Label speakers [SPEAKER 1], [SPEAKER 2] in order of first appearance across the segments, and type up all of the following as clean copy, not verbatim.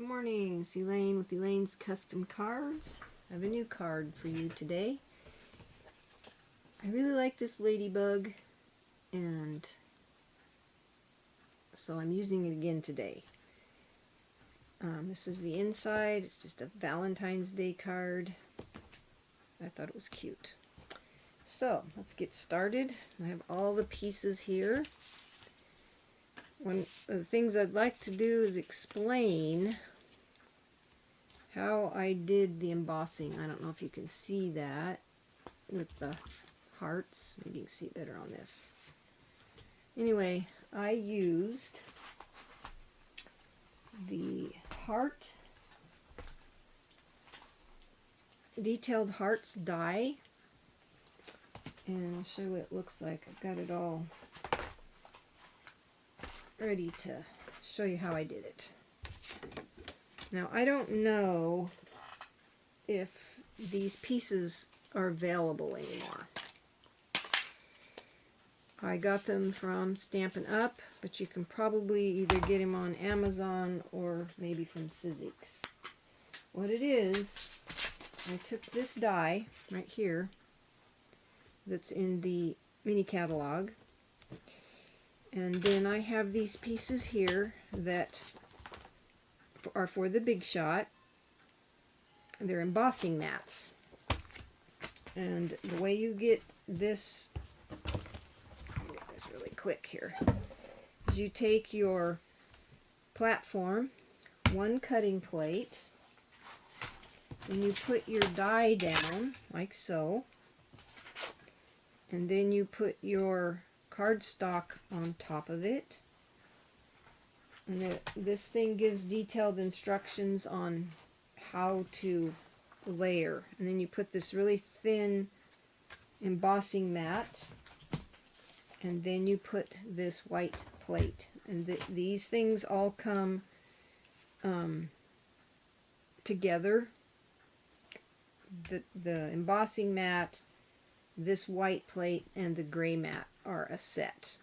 [SPEAKER 1] Good morning, it's Elaine with Elaine's Custom Cards. I have a new card for you today. I really like this ladybug, and so I'm using it again today. This is the inside. It's just a Valentine's Day card. I thought it was cute. So let's get started. I have all the pieces here. One of the things I'd like to do is explain how I did the embossing. I don't know if you can see that with the hearts. Maybe you can see it better on this. Anyway, I used the heart, detailed hearts die, and I'll show you what it looks like. I've got it all ready to show you how I did it. Now, I don't know if these pieces are available anymore. I got them from Stampin Up, but you can probably either get them on Amazon or maybe from Sizzix. What it is, I took this die right here that's in the mini catalog, and then I have these pieces here that are for the Big Shot. They're embossing mats. And the way you get this, I'll get this really quick here, is you take your platform, one cutting plate, and you put your die down like so, and then you put your cardstock on top of it. And this thing gives detailed instructions on how to layer. And then you put this really thin embossing mat, and then you put this white plate. And these things all come together. The embossing mat, this white plate, and the gray mat are a set.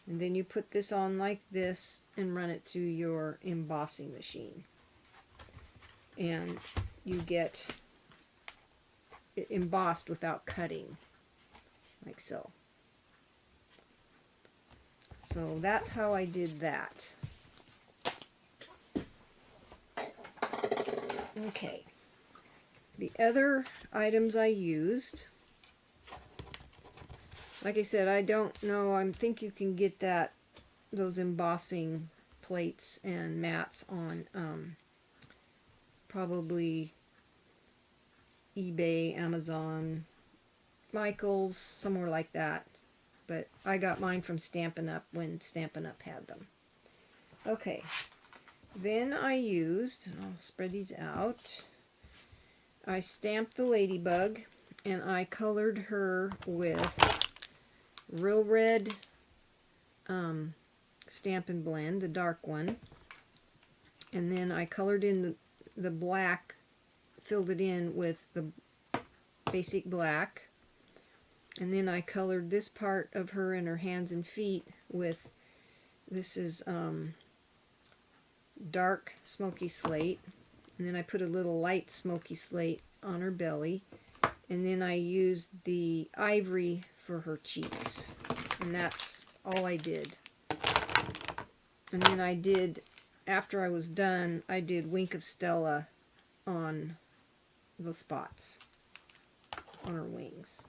[SPEAKER 1] And then you put this on like this and run it through your embossing machine. And you get it embossed without cutting, like so. So that's how I did that. Okay. The other items I used, like I said, I don't know. I think you can get those embossing plates and mats on probably eBay, Amazon, Michael's, somewhere like that. But I got mine from Stampin' Up when Stampin' Up had them. Okay. Then I used, I'll spread these out, I stamped the ladybug, and I colored her with Real Red Stampin' Blend, the dark one, and then I colored in the black, filled it in with the basic black, and then I colored this part of her and her hands and feet with, this is dark smoky slate, and then I put a little light smoky slate on her belly, and then I used the ivory for her cheeks, and that's all I did. And then I did, after I was done, I did Wink of Stella on the spots on her wings.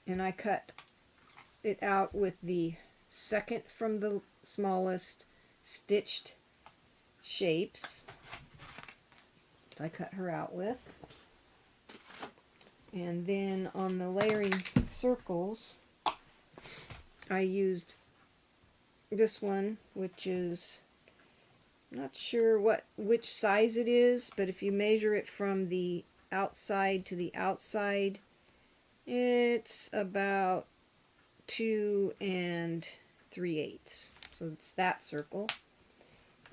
[SPEAKER 1] And I cut it out with the second from the smallest stitched shapes. So I cut her out with. And then on the layering circles, I used this one, which is, I'm not sure which size it is, but if you measure it from the outside to the outside, it's about 2 3/8. So it's that circle.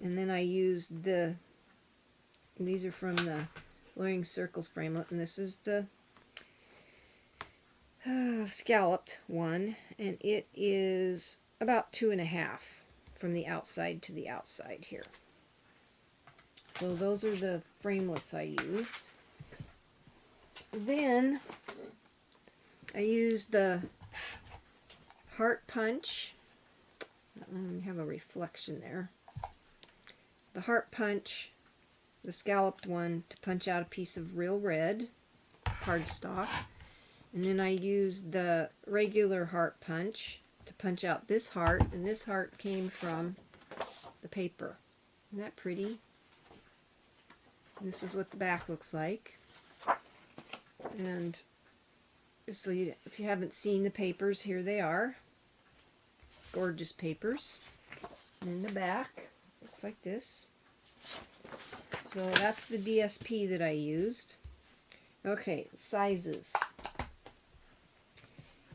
[SPEAKER 1] And then I used these are from the Layering Circles framelit, and this is the scalloped one, and it is about 2.5 from the outside to the outside here. So those are the framelits I used. Then I used the heart punch. You have a reflection there. The heart punch, the scalloped one, to punch out a piece of real red cardstock. And then I used the regular heart punch to punch out this heart, and this heart came from the paper. Isn't that pretty? This is what the back looks like. And so if you haven't seen the papers, here they are. Gorgeous papers. And in the back, looks like this. So that's the DSP that I used. Okay, sizes.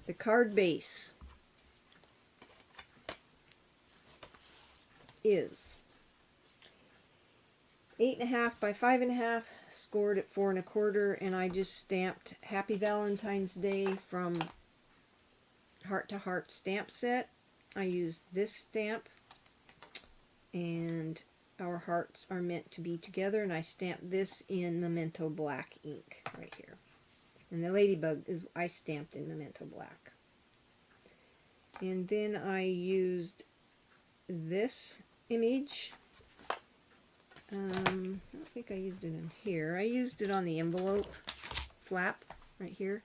[SPEAKER 1] The card base is 8.5 by 5.5, scored at 4 1/4, and I just stamped Happy Valentine's Day from Heart to Heart stamp set. I used this stamp, and our hearts are meant to be together, and I stamped this in Memento Black ink right here. And the ladybug is I stamped in Memento Black. And then I used this image. I don't think I used it in here. I used it on the envelope flap right here.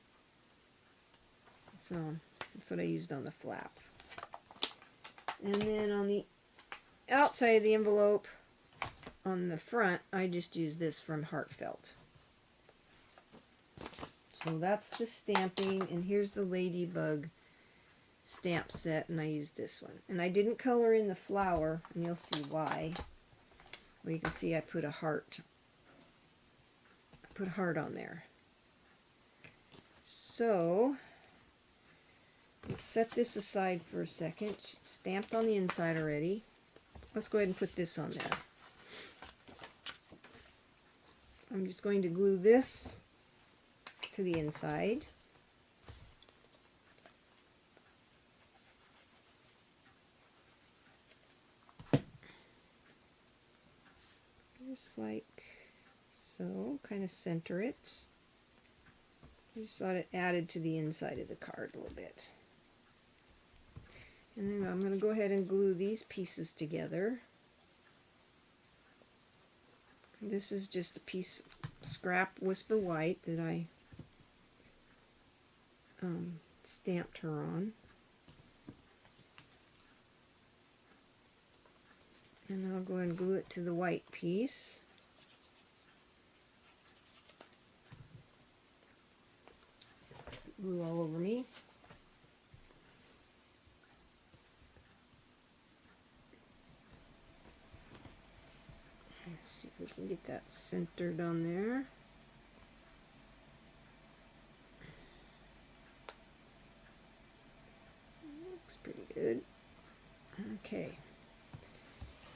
[SPEAKER 1] So that's what I used on the flap. And then on the outside of the envelope, on the front, I just used this from Heartfelt. So that's the stamping, and here's the ladybug stamp set, and I used this one. And I didn't color in the flower, and you'll see why. Well, you can see I put a heart. I put a heart on there. So let's set this aside for a second. It's stamped on the inside already. Let's go ahead and put this on there. I'm just going to glue this to the inside. Just like so, kind of center it. I just thought it added to the inside of the card a little bit. And then I'm going to go ahead and glue these pieces together. This is just a piece scrap Whisper White that I stamped her on. And I'll go ahead and glue it to the white piece. Glue all over me. Let's see if we can get that centered on there. Looks pretty good. Okay.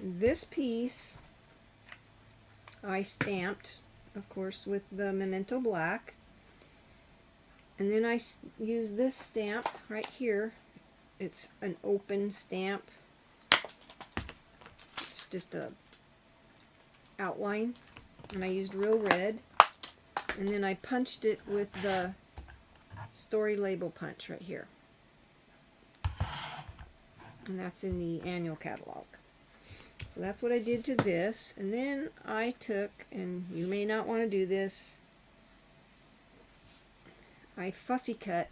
[SPEAKER 1] This piece I stamped, of course, with the Memento Black. And then I use this stamp right here. It's an open stamp. It's just a outline. And I used real red. And then I punched it with the story label punch right here. And that's in the annual catalog. So that's what I did to this. And then I took, and you may not want to do this, I fussy cut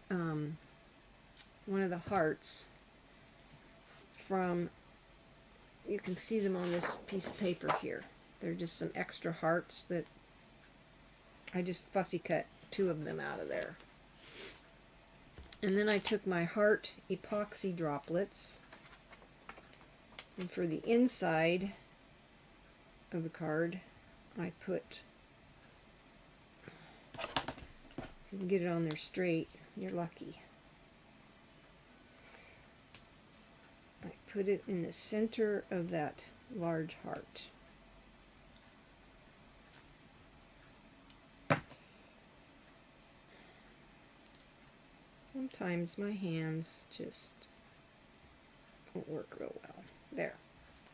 [SPEAKER 1] one of the hearts from, you can see them on this piece of paper here. They're just some extra hearts that I just fussy cut 2 of them out of there. And then I took my heart epoxy droplets, and for the inside of the card I put, if you can get it on there straight, you're lucky. I put it in the center of that large heart. Sometimes my hands just don't work real well. There.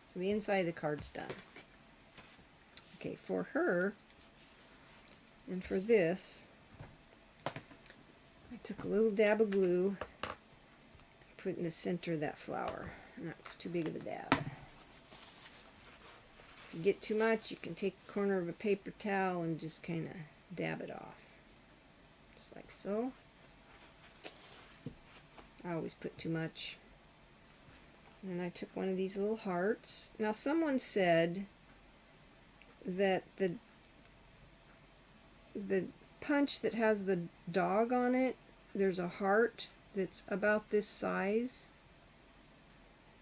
[SPEAKER 1] So the inside of the card's done. Okay, for her and for this, I took a little dab of glue, put it in the center of that flower. And that's too big of a dab. If you get too much, you can take a corner of a paper towel and just kind of dab it off. Just like so. I always put too much. And I took one of these little hearts. Now someone said that the punch that has the dog on it, there's a heart that's about this size.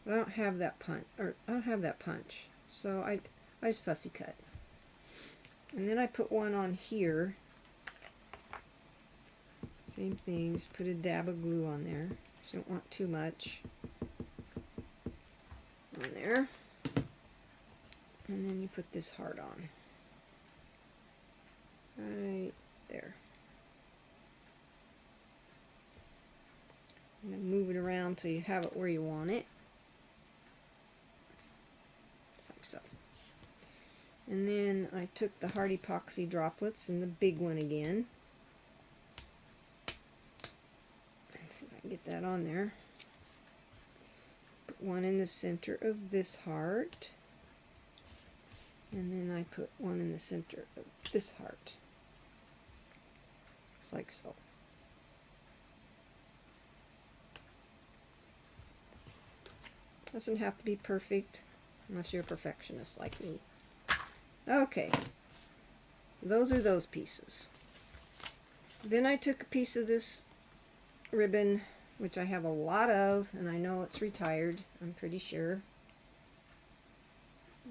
[SPEAKER 1] But I don't have that punch, so I just fussy cut. And then I put one on here. Same thing, just put a dab of glue on there. Just don't want too much on there. And then you put this heart on. Right there. And then move it around till you have it where you want it. Just like so. And then I took the hard epoxy droplets and the big one again. Let's see if I can get that on there. Put one in the center of this heart. And then I put one in the center of this heart. Just like so. Doesn't have to be perfect unless you're a perfectionist like me. Okay, those are those pieces. Then I took a piece of this ribbon, which I have a lot of, and I know it's retired, I'm pretty sure.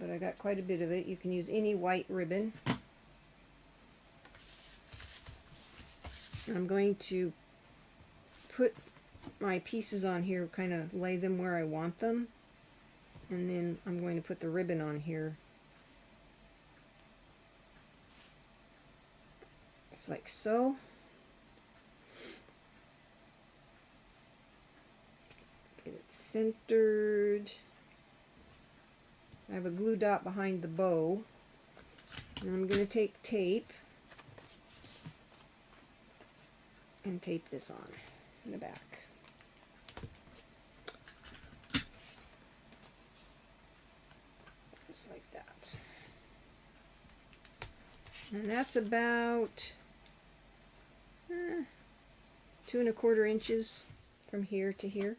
[SPEAKER 1] But I got quite a bit of it. You can use any white ribbon. I'm going to put my pieces on here, kind of lay them where I want them, and then I'm going to put the ribbon on here. It's like so. Get it centered. I have a glue dot behind the bow, and I'm going to take tape and tape this on in the back. Just like that. And that's about 2 1/4 inches from here to here.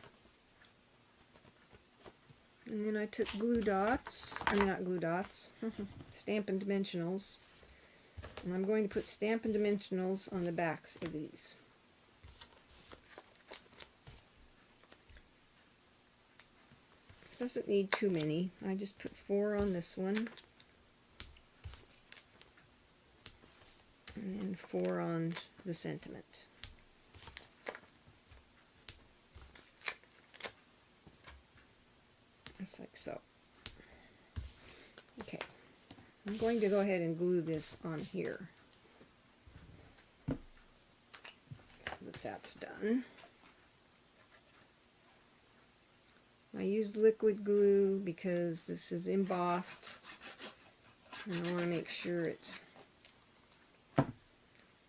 [SPEAKER 1] And then I took glue dots, not glue dots, Stampin' Dimensionals. And I'm going to put Stampin' Dimensionals on the backs of these. Doesn't need too many. I just put 4 on this one. And then 4 on the sentiment. Just like so. Okay. I'm going to go ahead and glue this on here. So that that's done. I used liquid glue because this is embossed, and I want to make sure it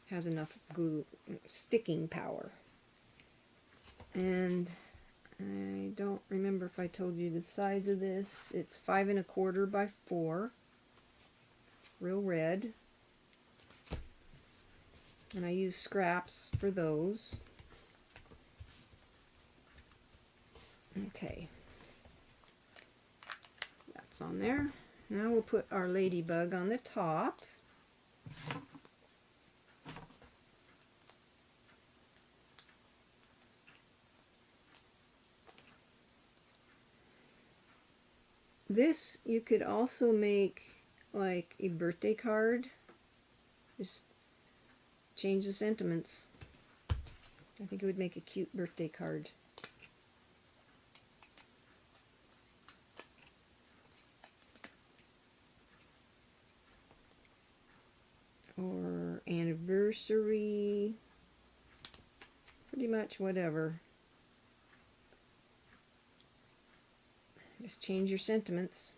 [SPEAKER 1] has enough glue sticking power. And I don't remember if I told you the size of this. It's 5 1/4 by 4, real red, and I use scraps for those. Okay, that's on there. Now we'll put our ladybug on the top. This you could also make like a birthday card. Just change the sentiments. I think it would make a cute birthday card. Or anniversary, pretty much whatever. Just change your sentiments.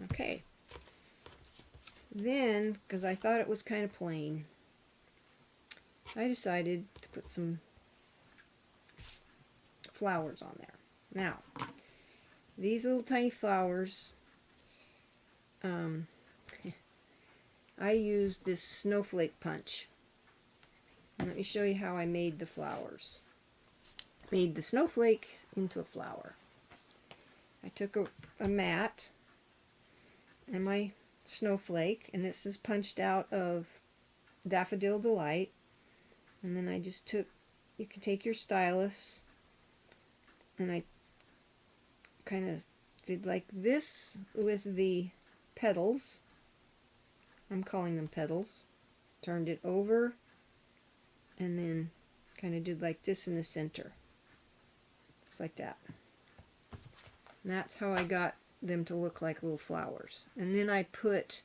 [SPEAKER 1] Okay. Then, because I thought it was kind of plain, I decided to put some flowers on there. Now, these little tiny flowers, I used this snowflake punch. And let me show you how I made the flowers. Made the snowflake into a flower. I took a mat and my snowflake, and this is punched out of Daffodil Delight, and then I just took, you can take your stylus, and I kind of did like this with the petals. I'm calling them petals. Turned it over and then kind of did like this in the center. Just like that. And that's how I got them to look like little flowers. And then I put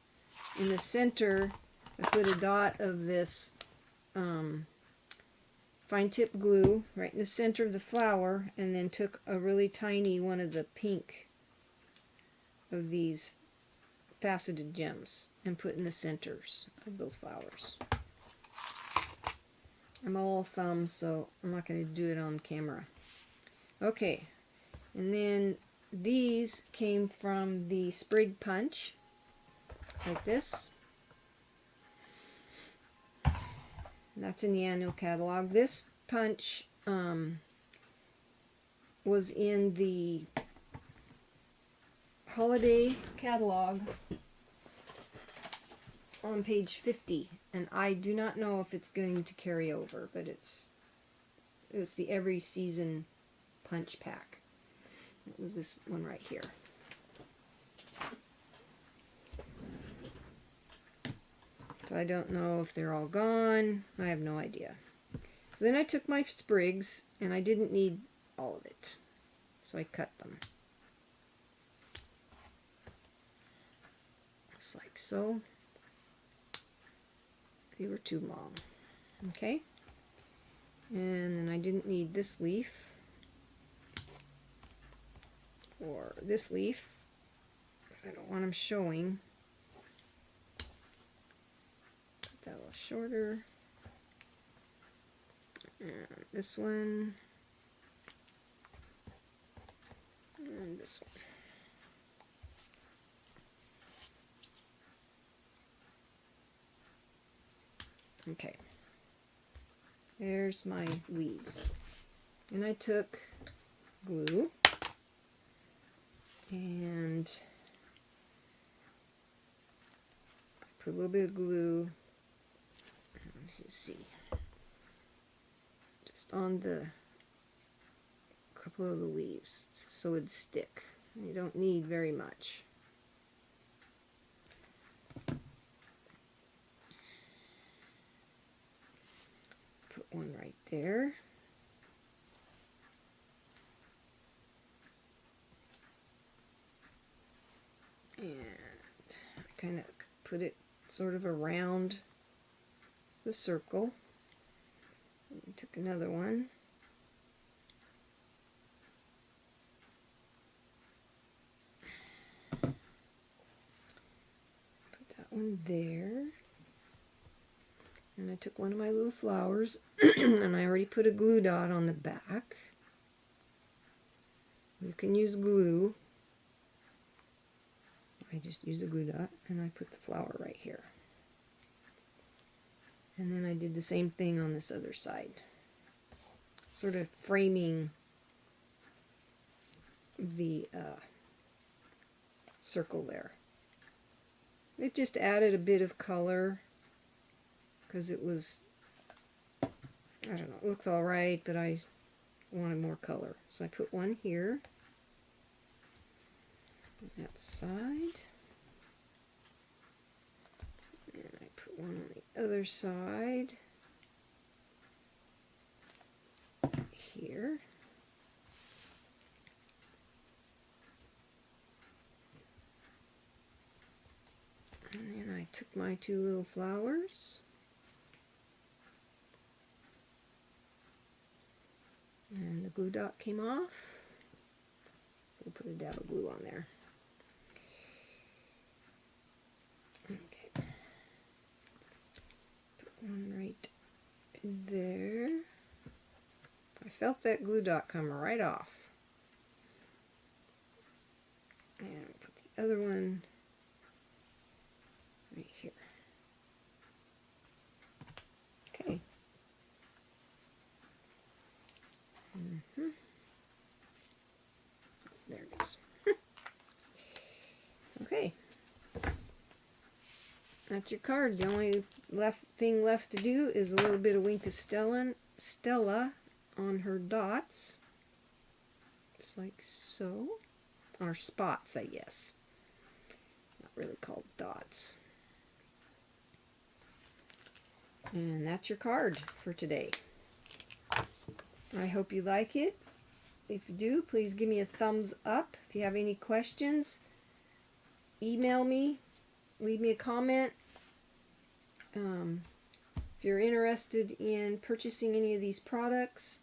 [SPEAKER 1] in the center, I put a dot of this fine tip glue right in the center of the flower, and then took a really tiny one of the pink of these faceted gems and put in the centers of those flowers. I'm all thumbs, so I'm not going to do it on camera. Okay, and then these came from the sprig punch. It's like this. That's in the annual catalog. This punch was in the holiday catalog on page 50, and I do not know if it's going to carry over, but it's the every season punch pack. It was this one right here. So I don't know if they're all gone. I have no idea. So then I took my sprigs, and I didn't need all of it, so I cut them. Just like so. They were too long. Okay? And then I didn't need this leaf, or this leaf, because I don't want them showing. Put that a little shorter. And this one. And this one. Okay, there's my leaves. And I took glue and put a little bit of glue, as you see, just on the couple of the leaves so it'd stick. You don't need very much. One right there. And I kind of put it sort of around the circle. And took another one. Put that one there. And I took one of my little flowers, and I already put a glue dot on the back. You can use glue. I just use a glue dot, and I put the flower right here. And then I did the same thing on this other side, sort of framing the circle there. It just added a bit of color, because it was, I don't know, it looked alright, but I wanted more color. So I put one here, on that side, and I put one on the other side, here. And then I took my two little flowers, and the glue dot came off. We'll put a dab of glue on there. Okay. felt that glue dot come right off. And put the other one right here. Okay. There it is. Okay. That's your card. The only thing left to do is a little bit of Wink of Stella on her dots. Just like so. Or spots, I guess. Not really called dots. And that's your card for today. I hope you like it. If you do, please give me a thumbs up. If you have any questions, email me, leave me a comment. If you're interested in purchasing any of these products,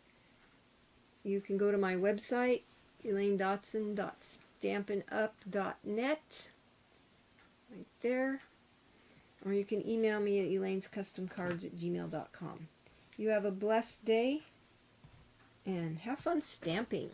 [SPEAKER 1] you can go to my website, elainescustomcards.stampinup.net, right there. Or you can email me at elainescustomcards@gmail.com. You have a blessed day and have fun stamping.